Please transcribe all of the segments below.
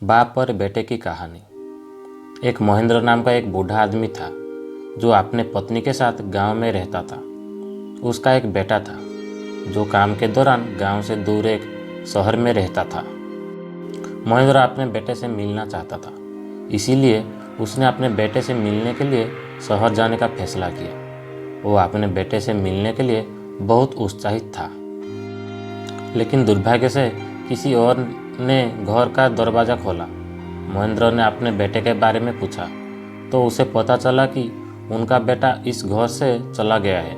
बाप और बेटे की कहानी। एक महेंद्र नाम का एक बूढ़ा आदमी था जो अपने पत्नी के साथ गांव में रहता था। उसका एक बेटा था जो काम के दौरान गांव से दूर एक शहर में रहता था। महेंद्र अपने बेटे से मिलना चाहता था, इसीलिए उसने अपने बेटे से मिलने के लिए शहर जाने का फैसला किया। वो अपने बेटे से मिलने के लिए बहुत उत्साहित था, लेकिन दुर्भाग्य से किसी और ने घर का दरवाज़ा खोला। महेंद्र ने अपने बेटे के बारे में पूछा तो उसे पता चला कि उनका बेटा इस घर से चला गया है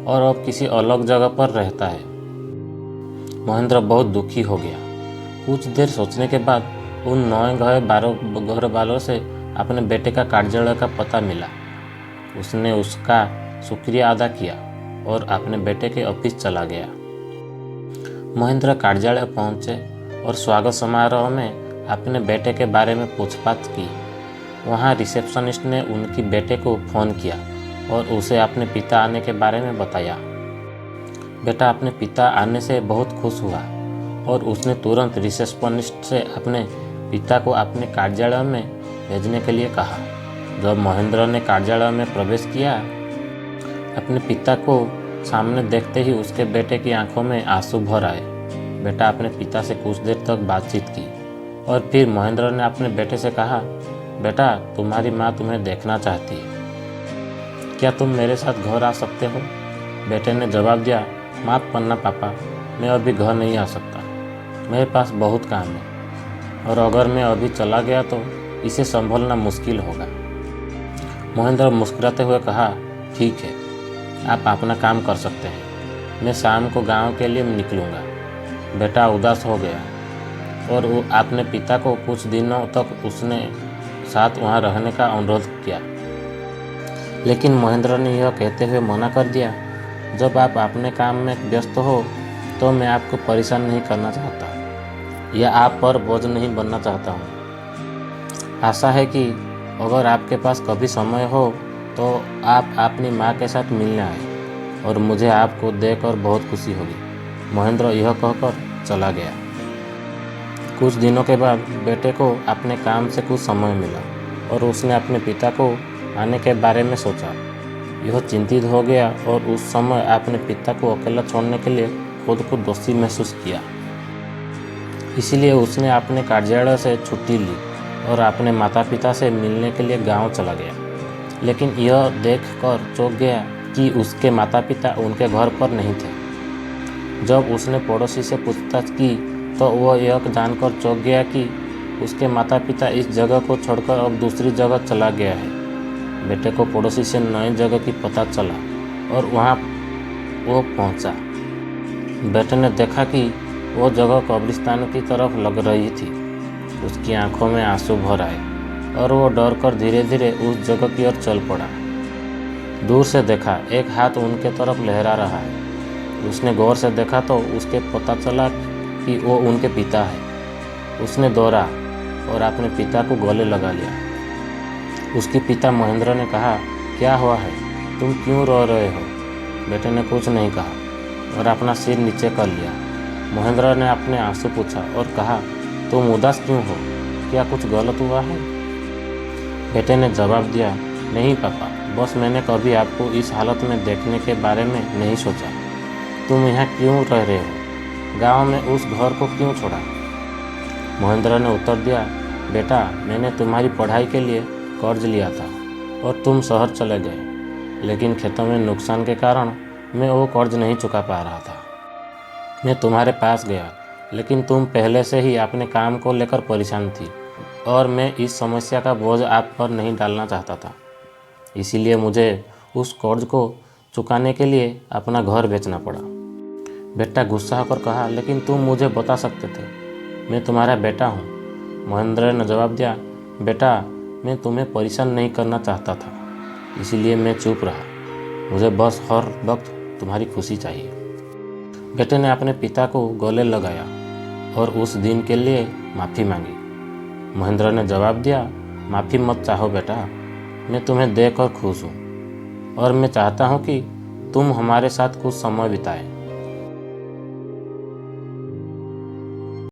और अब किसी अलग जगह पर रहता है। महेंद्र बहुत दुखी हो गया। कुछ देर सोचने के बाद उन नए घर वालों से अपने बेटे का कार्यालय का पता मिला। उसने उसका शुक्रिया अदा किया और अपने बेटे के ऑफिस चला गया। महेंद्र कार्यालय पहुंचे और स्वागत समारोह में अपने बेटे के बारे में पूछताछ की। वहां रिसेप्शनिस्ट ने उनकी बेटे को फ़ोन किया और उसे अपने पिता आने के बारे में बताया। बेटा अपने पिता आने से बहुत खुश हुआ और उसने तुरंत रिसेप्शनिस्ट से अपने पिता को अपने कार्यालय में भेजने के लिए कहा। जब महेंद्र ने कार्यालय में प्रवेश किया, अपने पिता को सामने देखते ही उसके बेटे की आंखों में आंसू भर आए। बेटा अपने पिता से कुछ देर तक बातचीत की और फिर महेंद्र ने अपने बेटे से कहा, बेटा तुम्हारी माँ तुम्हें देखना चाहती है, क्या तुम मेरे साथ घर आ सकते हो? बेटे ने जवाब दिया, माफ़ करना पापा, मैं अभी घर नहीं आ सकता, मेरे पास बहुत काम है और अगर मैं अभी चला गया तो इसे संभालना मुश्किल होगा। महेंद्र मुस्कुराते हुए कहा, ठीक है, आप अपना काम कर सकते हैं, मैं शाम को गांव के लिए निकलूँगा। बेटा उदास हो गया और वो अपने पिता को कुछ दिनों तक उसने साथ वहाँ रहने का अनुरोध किया, लेकिन महेंद्र ने यह कहते हुए मना कर दिया, जब आप अपने काम में व्यस्त हो तो मैं आपको परेशान नहीं करना चाहता या आप पर बोझ नहीं बनना चाहता हूँ। आशा है कि अगर आपके पास कभी समय हो तो आप अपनी माँ के साथ मिलने आए और मुझे आपको देखकर बहुत खुशी होगी। महेंद्र यह कहकर चला गया। कुछ दिनों के बाद बेटे को अपने काम से कुछ समय मिला और उसने अपने पिता को आने के बारे में सोचा। यह चिंतित हो गया और उस समय अपने पिता को अकेला छोड़ने के लिए खुद को दोषी महसूस किया। इसलिए उसने अपने कार्यालय से छुट्टी ली और अपने माता पिता से मिलने के लिए गांव चला गया। लेकिन यह देखकर चौंक गया कि उसके माता पिता उनके घर पर नहीं थे। जब उसने पड़ोसी से पूछताछ की तो वह यह जानकर चौंक गया कि उसके माता पिता इस जगह को छोड़कर अब दूसरी जगह चला गया है। बेटे को पड़ोसी से नई जगह की पता चला और वहां वो पहुंचा। बेटे ने देखा कि वो जगह कब्रिस्तान की तरफ लग रही थी। उसकी आंखों में आंसू भर आए और वो डर कर धीरे धीरे उस जगह की ओर चल पड़ा। दूर से देखा, एक हाथ उनके तरफ लहरा रहा है। उसने गौर से देखा तो उसके पता चला कि वो उनके पिता है। उसने दौड़ा और अपने पिता को गले लगा लिया। उसके पिता महेंद्र ने कहा, क्या हुआ है, तुम क्यों रो रहे हो? बेटे ने कुछ नहीं कहा और अपना सिर नीचे कर लिया। महेंद्र ने अपने आंसू पूछा और कहा, तुम उदास क्यों हो, क्या कुछ गलत हुआ है? बेटे ने जवाब दिया, नहीं पापा, बस मैंने कभी आपको इस हालत में देखने के बारे में नहीं सोचा। तुम यहाँ क्यों रह रहे हो? गांव में उस घर को क्यों छोड़ा? महेंद्र ने उत्तर दिया, बेटा मैंने तुम्हारी पढ़ाई के लिए कर्ज लिया था और तुम शहर चले गए, लेकिन खेतों में नुकसान के कारण मैं वो कर्ज नहीं चुका पा रहा था। मैं तुम्हारे पास गया, लेकिन तुम पहले से ही अपने काम को लेकर परेशान थी और मैं इस समस्या का बोझ आप पर नहीं डालना चाहता था। इसीलिए मुझे उस कर्ज को चुकाने के लिए अपना घर बेचना पड़ा। बेटा गुस्सा होकर कहा, लेकिन तुम मुझे बता सकते थे, मैं तुम्हारा बेटा हूँ। महेंद्र ने जवाब दिया, बेटा मैं तुम्हें परेशान नहीं करना चाहता था, इसीलिए मैं चुप रहा। मुझे बस हर वक्त तुम्हारी खुशी चाहिए। बेटे ने अपने पिता को गले लगाया और उस दिन के लिए माफ़ी मांगी। महेंद्र ने जवाब दिया, माफ़ी मत चाहो बेटा, मैं तुम्हें देखकर खुश हूँ और मैं चाहता हूँ कि तुम हमारे साथ कुछ समय बिताएं।